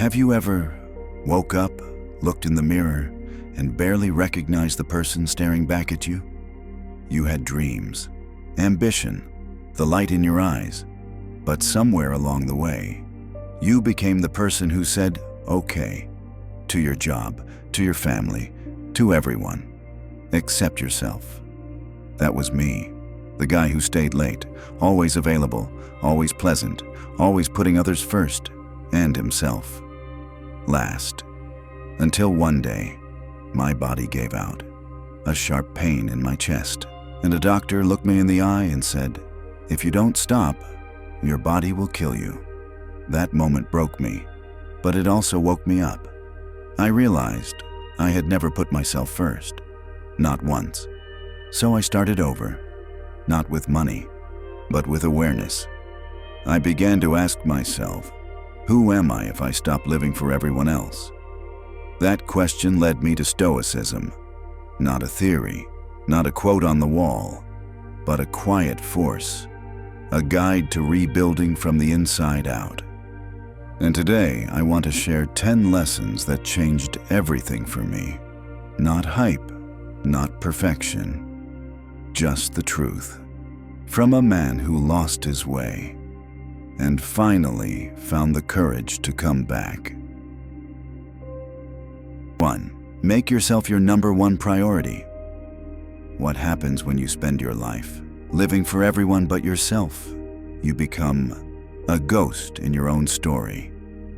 Have you ever woke up, looked in the mirror, and barely recognized the person staring back at you? You had dreams, ambition, the light in your eyes, but somewhere along the way, you became the person who said, okay, to your job, to your family, to everyone, except yourself. That was me, the guy who stayed late, always available, always pleasant, always putting others first, and himself last. Until one day, my body gave out, a sharp pain in my chest, and a doctor looked me in the eye and said, "If you don't stop, your body will kill you." That moment broke me, but it also woke me up. I realized I had never put myself first, not once. So I started over, not with money, but with awareness. I began to ask myself, who am I if I stop living for everyone else? That question led me to Stoicism, not a theory, not a quote on the wall, but a quiet force, a guide to rebuilding from the inside out. And today, I want to share 10 lessons that changed everything for me. Not hype, not perfection, just the truth. From a man who lost his way and finally found the courage to come back. 1. Make yourself your number one priority. What happens when you spend your life living for everyone but yourself? You become a ghost in your own story.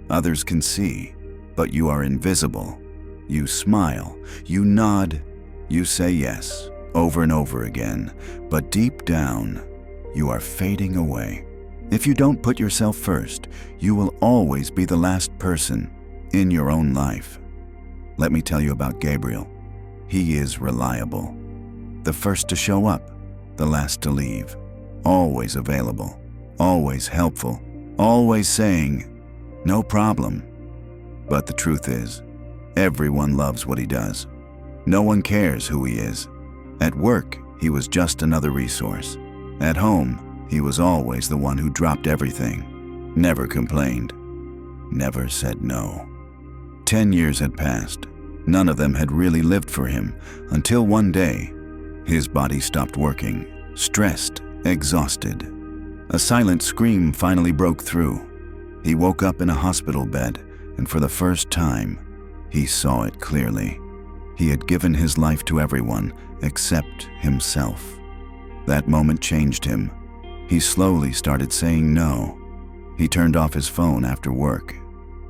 Others can see, but you are invisible. You smile, you nod, you say yes over and over again, but deep down, you are fading away. If you don't put yourself first, you will always be the last person in your own life. Let me tell you about Gabriel. He is reliable. The first to show up, the last to leave. Always available, always helpful, always saying, "No problem." But the truth is, everyone loves what he does. No one cares who he is. At work, he was just another resource. At home, he was always the one who dropped everything, never complained, never said no. 10 years had passed. None of them had really lived for him until one day, his body stopped working, stressed, exhausted. A silent scream finally broke through. He woke up in a hospital bed, and for the first time, he saw it clearly. He had given his life to everyone except himself. That moment changed him. He slowly started saying no. He turned off his phone after work.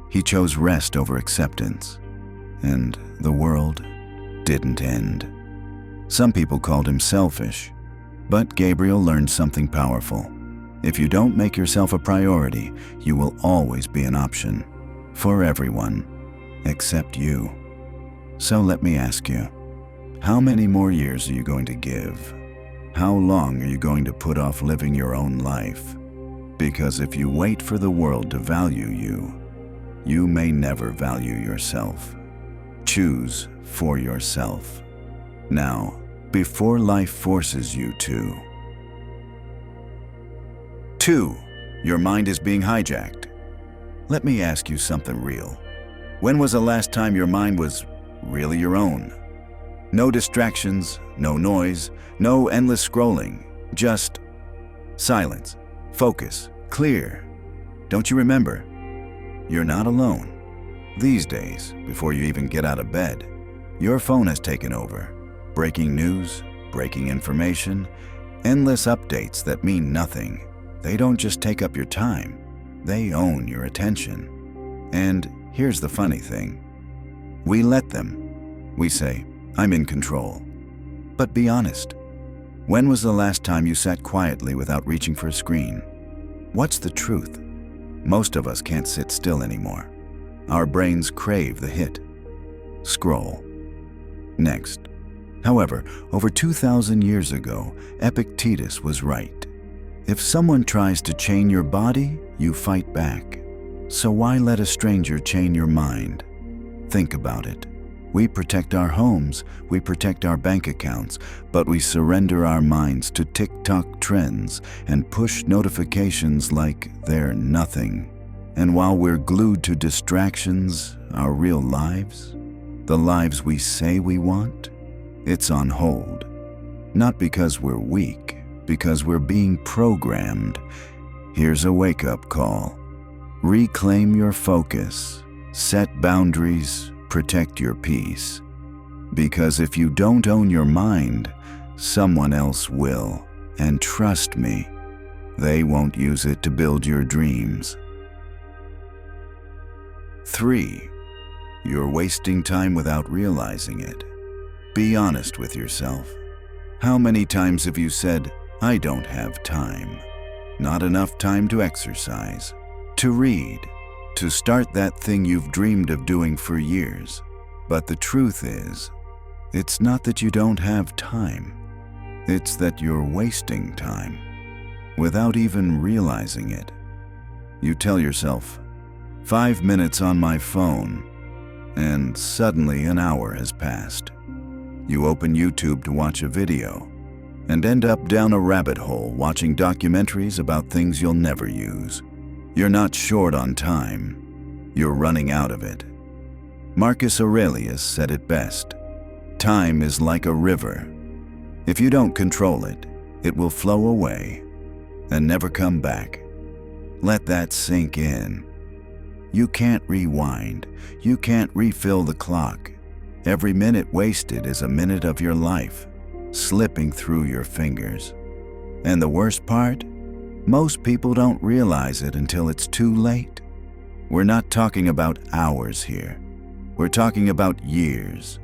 He chose rest over acceptance. And the world didn't end. Some people called him selfish, but Gabriel learned something powerful. If you don't make yourself a priority, you will always be an option for everyone except you. So let me ask you, how many more years are you going to give? How long are you going to put off living your own life? Because if you wait for the world to value you, you may never value yourself. Choose for yourself. Now, before life forces you to. 2. Your mind is being hijacked. Let me ask you something real. When was the last time your mind was really your own? No distractions, no noise, no endless scrolling, just silence, focus, clear. Don't you remember? You're not alone. These days, before you even get out of bed, your phone has taken over. Breaking news, breaking information, endless updates that mean nothing. They don't just take up your time, they own your attention. And here's the funny thing. We let them. We say, "I'm in control." But be honest. When was the last time you sat quietly without reaching for a screen? What's the truth? Most of us can't sit still anymore. Our brains crave the hit. Scroll. Next. However, over 2,000 years ago, Epictetus was right. If someone tries to chain your body, you fight back. So why let a stranger chain your mind? Think about it. We protect our homes, we protect our bank accounts, but we surrender our minds to TikTok trends and push notifications like they're nothing. And while we're glued to distractions, our real lives, the lives we say we want, it's on hold. Not because we're weak, because we're being programmed. Here's a wake-up call. Reclaim your focus, set boundaries, protect your peace. Because if you don't own your mind, someone else will. And trust me, they won't use it to build your dreams. 3. You're wasting time without realizing it. Be honest with yourself. How many times have you said, "I don't have time"? Not enough time to exercise, to read, to start that thing you've dreamed of doing for years. But the truth is, it's not that you don't have time. It's that you're wasting time without even realizing it. You tell yourself, 5 minutes on my phone, and suddenly an hour has passed. You open YouTube to watch a video and end up down a rabbit hole watching documentaries about things you'll never use. You're not short on time. You're running out of it. Marcus Aurelius said it best. Time is like a river. If you don't control it, it will flow away and never come back. Let that sink in. You can't rewind. You can't refill the clock. Every minute wasted is a minute of your life, slipping through your fingers. And the worst part? Most people don't realize it until it's too late. We're not talking about hours here. We're talking about years.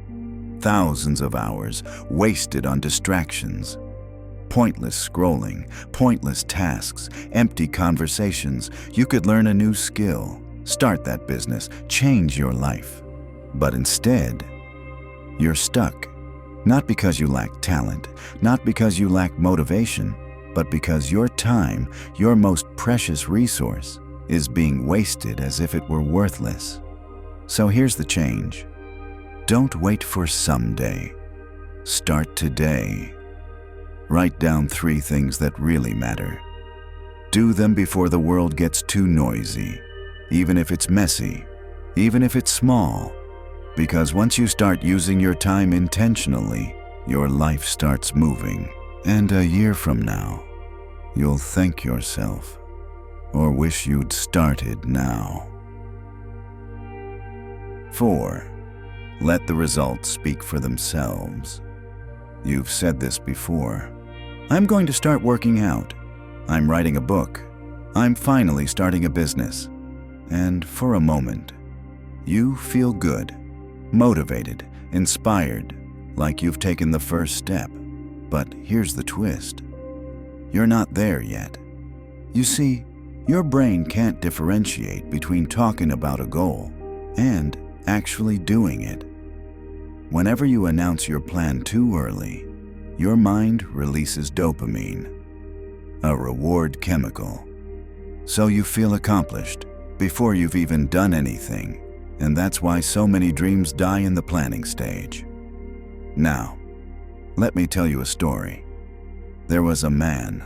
Thousands of hours wasted on distractions. Pointless scrolling, pointless tasks, empty conversations. You could learn a new skill, start that business, change your life. But instead, you're stuck. Not because you lack talent, not because you lack motivation, but because your time, your most precious resource, is being wasted as if it were worthless. So here's the change. Don't wait for someday. Start today. Write down 3 things that really matter. Do them before the world gets too noisy, even if it's messy, even if it's small. Because once you start using your time intentionally, your life starts moving. And a year from now, you'll thank yourself or wish you'd started now. 4. Let the results speak for themselves. You've said this before. I'm going to start working out. I'm writing a book. I'm finally starting a business. And for a moment, you feel good, motivated, inspired, like you've taken the first step. But here's the twist. You're not there yet. You see, your brain can't differentiate between talking about a goal and actually doing it. Whenever you announce your plan too early, your mind releases dopamine, a reward chemical. So you feel accomplished before you've even done anything, and that's why so many dreams die in the planning stage. Now, let me tell you a story. There was a man.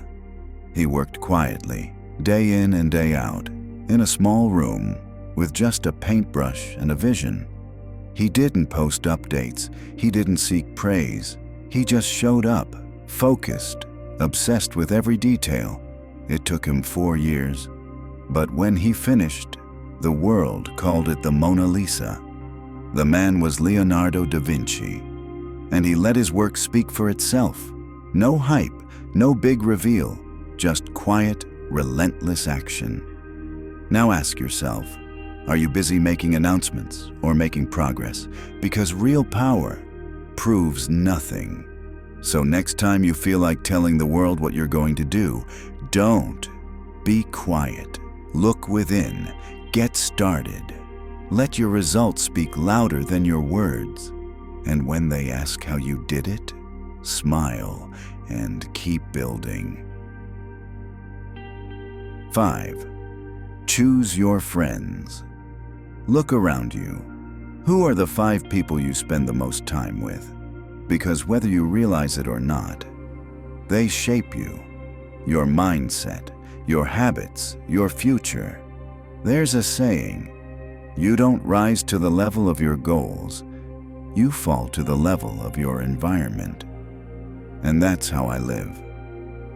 He worked quietly, day in and day out, in a small room with just a paintbrush and a vision. He didn't post updates. He didn't seek praise. He just showed up, focused, obsessed with every detail. It took him 4 years. But when he finished, the world called it the Mona Lisa. The man was Leonardo da Vinci, and he let his work speak for itself. No hype, no big reveal, just quiet, relentless action. Now ask yourself, are you busy making announcements or making progress? Because real power proves nothing. So next time you feel like telling the world what you're going to do, don't. Be quiet. Look within. Get started. Let your results speak louder than your words. And when they ask how you did it, smile and keep building. 5. Choose your friends. Look around you. Who are the 5 people you spend the most time with? Because whether you realize it or not, they shape you, your mindset, your habits, your future. There's a saying, you don't rise to the level of your goals, you fall to the level of your environment. And that's how I live.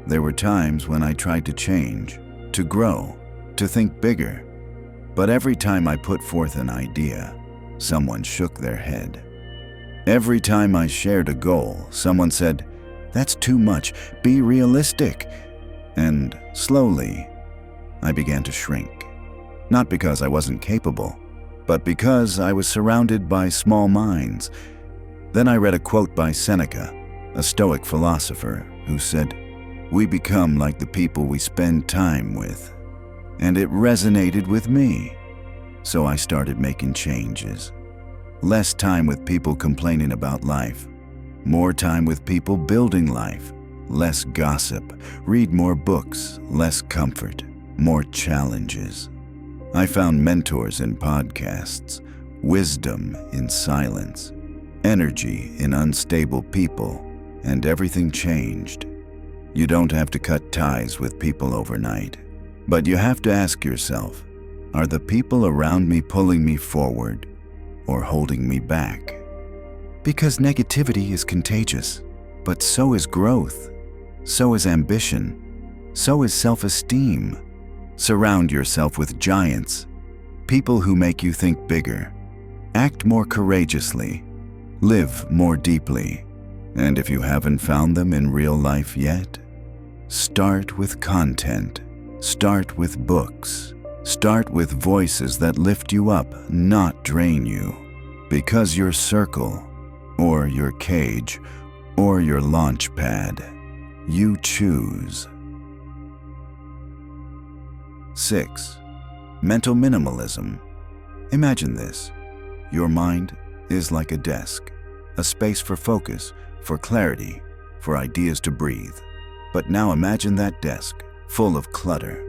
There were times when I tried to change, to grow, to think bigger. But every time I put forth an idea, someone shook their head. Every time I shared a goal, someone said, "That's too much, be realistic." And slowly, I began to shrink. Not because I wasn't capable, but because I was surrounded by small minds. Then I read a quote by Seneca, a Stoic philosopher, who said, "We become like the people we spend time with." And it resonated with me. So I started making changes. Less time with people complaining about life. More time with people building life. Less gossip. Read more books. Less comfort. More challenges. I found mentors in podcasts, wisdom in silence, energy in unstable people, and everything changed. You don't have to cut ties with people overnight, but you have to ask yourself, are the people around me pulling me forward or holding me back? Because negativity is contagious, but so is growth, so is ambition, so is self-esteem. Surround yourself with giants, people who make you think bigger, act more courageously, live more deeply. And if you haven't found them in real life yet, start with content, start with books, start with voices that lift you up, not drain you. Because your circle, or your cage, or your launch pad, you choose. 6. Mental minimalism. Imagine this. Your mind is like a desk, a space for focus, for clarity, for ideas to breathe. But now imagine that desk, full of clutter,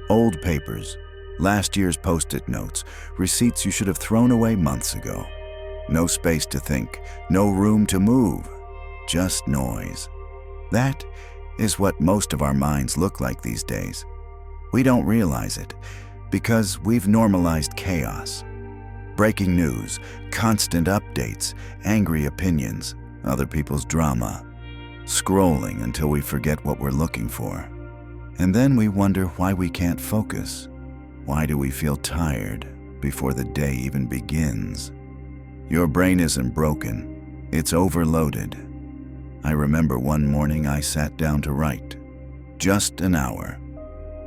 old papers, last year's post-it notes, receipts you should have thrown away months ago. No space to think, no room to move, just noise. That is what most of our minds look like these days. We don't realize it because we've normalized chaos. Breaking news, constant updates, angry opinions, other people's drama. Scrolling until we forget what we're looking for. And then we wonder why we can't focus. Why do we feel tired before the day even begins? Your brain isn't broken, it's overloaded. I remember one morning I sat down to write. Just an hour.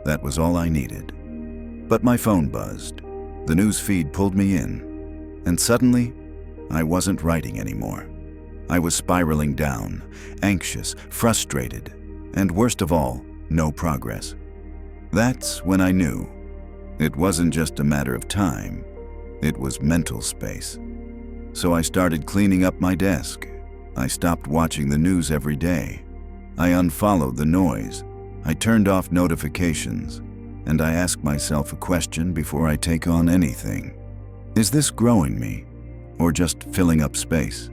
That was all I needed. But my phone buzzed. The news feed pulled me in. And suddenly, I wasn't writing anymore. I was spiraling down, anxious, frustrated, and worst of all, no progress. That's when I knew. It wasn't just a matter of time. It was mental space. So I started cleaning up my desk. I stopped watching the news every day. I unfollowed the noise. I turned off notifications, and I asked myself a question before I take on anything. Is this growing me, or just filling up space?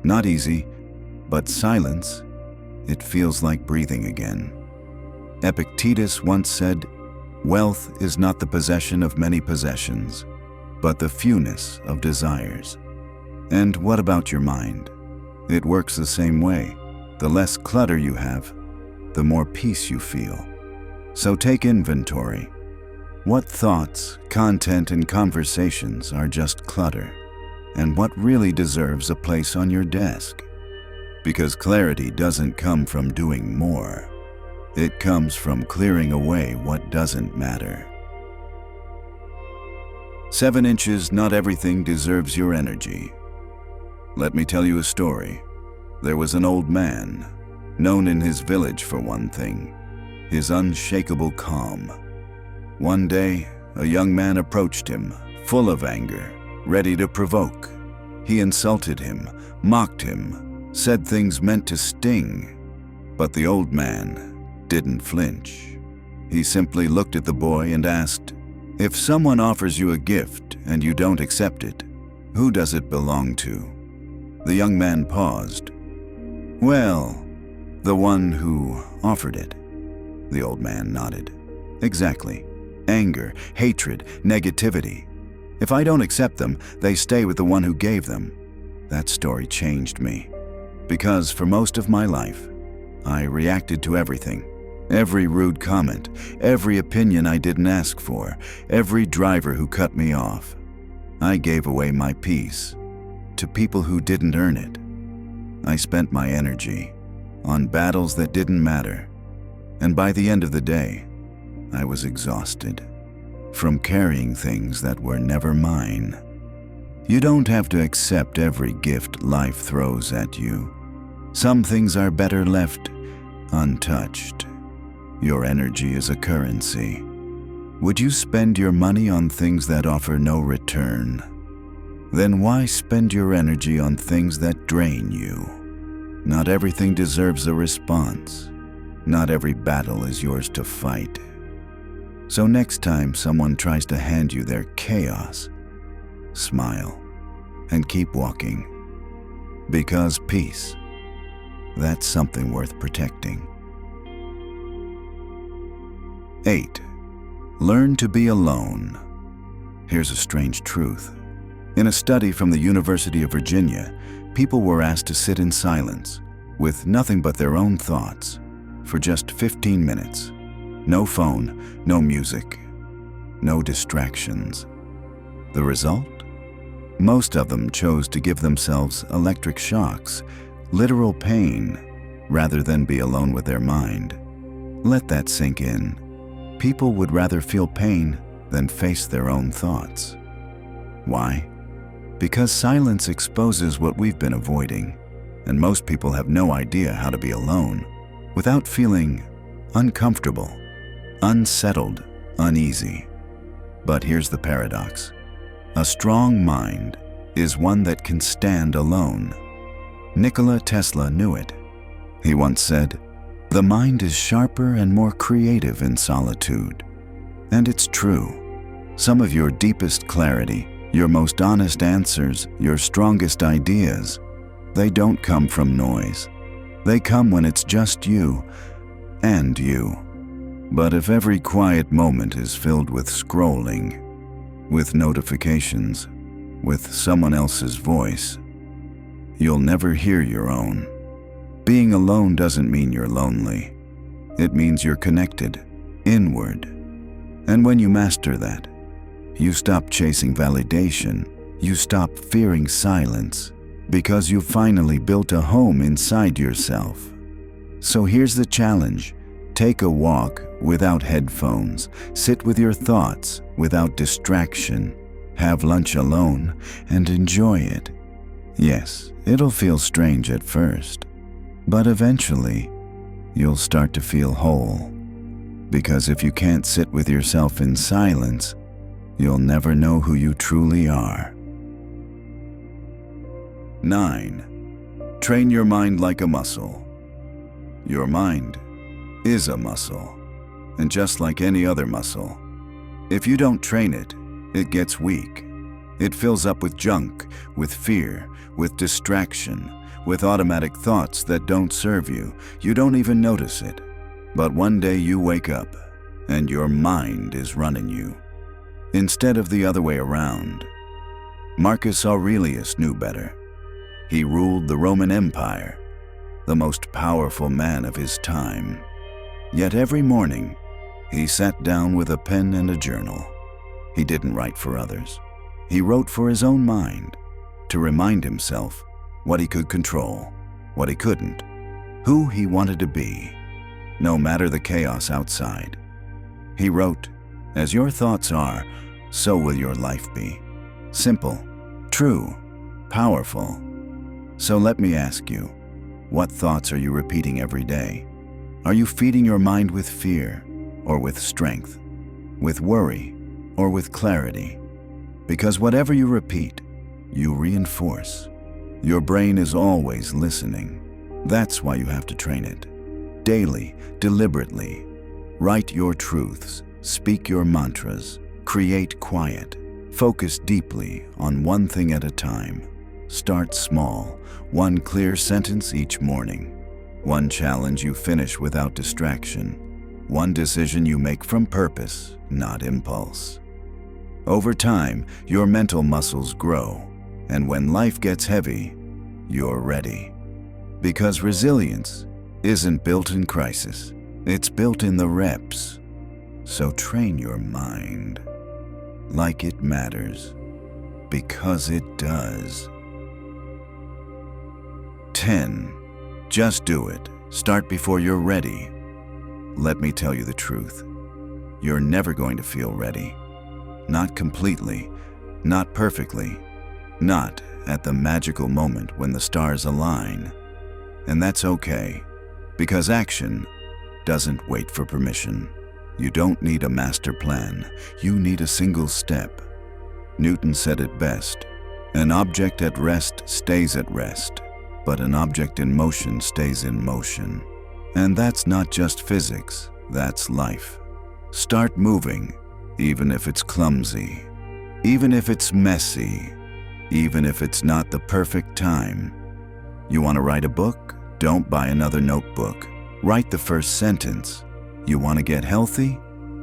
Not easy, but silence, it feels like breathing again. Epictetus once said, "Wealth is not the possession of many possessions, but the fewness of desires." And what about your mind? It works the same way. The less clutter you have, the more peace you feel. So take inventory. What thoughts, content, and conversations are just clutter? And what really deserves a place on your desk? Because clarity doesn't come from doing more. It comes from clearing away what doesn't matter. 7 inches, not everything deserves your energy. Let me tell you a story. There was an old man, known in his village for one thing, his unshakable calm. One day, a young man approached him, full of anger, ready to provoke. He insulted him, mocked him, said things meant to sting. But the old man didn't flinch. He simply looked at the boy and asked, "If someone offers you a gift and you don't accept it, who does it belong to?" The young man paused. "Well, the one who offered it." The old man nodded. "Exactly. anger, hatred, negativity. If I don't accept them, they stay with the one who gave them. That story changed me. Because for most of my life, I reacted to everything. Every rude comment, every opinion I didn't ask for, every driver who cut me off. I gave away my peace to people who didn't earn it. I spent my energy on battles that didn't matter. And by the end of the day, I was exhausted from carrying things that were never mine. You don't have to accept every gift life throws at you. Some things are better left untouched. Your energy is a currency. Would you spend your money on things that offer no return? Then why spend your energy on things that drain you? Not everything deserves a response. Not every battle is yours to fight. So next time someone tries to hand you their chaos, smile and keep walking. Because peace, that's something worth protecting. 8. Learn to be alone. Here's a strange truth. In a study from the University of Virginia, people were asked to sit in silence with nothing but their own thoughts for just 15 minutes. No phone, no music, no distractions. The result? Most of them chose to give themselves electric shocks, literal pain, rather than be alone with their mind. Let that sink in. People would rather feel pain than face their own thoughts. Why? Because silence exposes what we've been avoiding, and most people have no idea how to be alone without feeling uncomfortable, unsettled, uneasy. But here's the paradox. A strong mind is one that can stand alone. Nikola Tesla knew it. He once said, "The mind is sharper and more creative in solitude." And it's true. Some of your deepest clarity, your most honest answers, your strongest ideas, they don't come from noise. They come when it's just you and you. But if every quiet moment is filled with scrolling, with notifications, with someone else's voice, you'll never hear your own. Being alone doesn't mean you're lonely. It means you're connected, inward. And when you master that, you stop chasing validation, you stop fearing silence, because you've finally built a home inside yourself. So here's the challenge. Take a walk without headphones. Sit with your thoughts without distraction. Have lunch alone and enjoy it. Yes, it'll feel strange at first, but eventually you'll start to feel whole. Because if you can't sit with yourself in silence, you'll never know who you truly are. 9. Train your mind like a muscle. Your mind is a muscle, and just like any other muscle, if you don't train it, it gets weak. It fills up with junk, with fear, with distraction, with automatic thoughts that don't serve you. You don't even notice it. But one day you wake up, and your mind is running you, instead of the other way around. Marcus Aurelius knew better. He ruled the Roman Empire, the most powerful man of his time. Yet every morning, he sat down with a pen and a journal. He didn't write for others. He wrote for his own mind, to remind himself what he could control, what he couldn't, who he wanted to be, no matter the chaos outside. He wrote, "As your thoughts are, so will your life be." Simple, true, powerful. So let me ask you, what thoughts are you repeating every day? Are you feeding your mind with fear or with strength, with worry or with clarity? Because whatever you repeat, you reinforce. Your brain is always listening. That's why you have to train it. Daily, deliberately. Write your truths, speak your mantras, create quiet. Focus deeply on one thing at a time. Start small, one clear sentence each morning. One challenge you finish without distraction. one decision you make from purpose, not impulse. Over time, your mental muscles grow, and when life gets heavy, you're ready. Because resilience isn't built in crisis, it's built in the reps. So train your mind like it matters, because it does. 10. Just do it. Start before you're ready. Let me tell you the truth. You're never going to feel ready. Not completely, not perfectly, not at the magical moment when the stars align. And that's okay, because action doesn't wait for permission. You don't need a master plan, you need a single step. Newton said it best, an object at rest stays at rest, but an object in motion stays in motion. And that's not just physics, that's life. Start moving, even if it's clumsy, even if it's messy, even if it's not the perfect time. You want to write a book? Don't buy another notebook. Write the first sentence. You want to get healthy?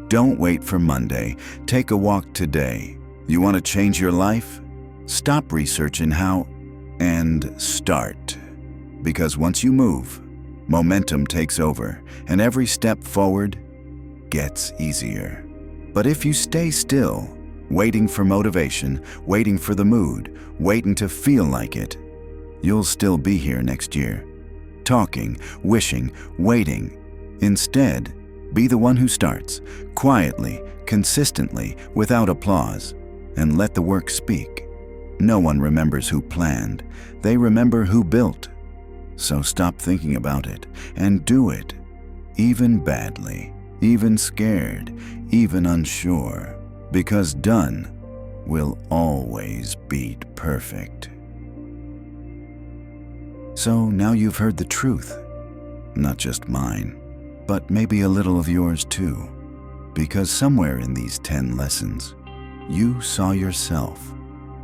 Don't wait for Monday. Take a walk today. You want to change your life? Stop researching how and start. Because once you move, momentum takes over, and every step forward gets easier. But if you stay still, waiting for motivation, waiting for the mood, waiting to feel like it, you'll still be here next year. Talking, wishing, waiting. Instead, be the one who starts, quietly, consistently, without applause, and let the work speak. No one remembers who planned, they remember who built. So stop thinking about it and do it, even badly, even scared, even unsure, because done will always beat perfect. So now you've heard the truth, not just mine, but maybe a little of yours too, because somewhere in these 10 lessons, you saw yourself,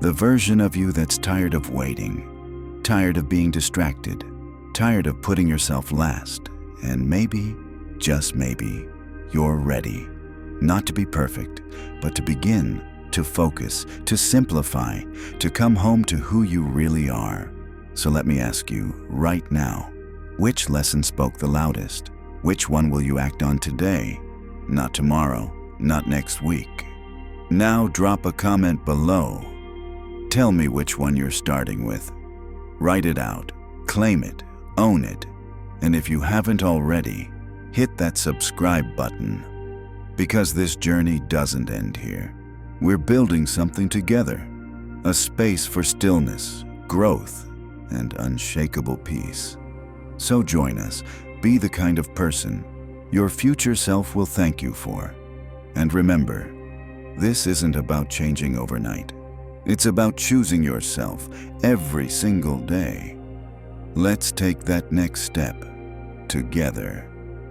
the version of you that's tired of waiting, tired of being distracted, tired of putting yourself last, and maybe, just maybe, you're ready, not to be perfect, but to begin, to focus, to simplify, to come home to who you really are. So let me ask you, right now, which lesson spoke the loudest? Which one will you act on today? Not tomorrow, not next week. Now drop a comment below. Tell me which one you're starting with. Write it out, claim it, own it, and if you haven't already, hit that subscribe button. Because this journey doesn't end here. We're building something together, a space for stillness, growth, and unshakable peace. So join us, be the kind of person your future self will thank you for. And remember, this isn't about changing overnight. It's about choosing yourself every single day. Let's take that next step together.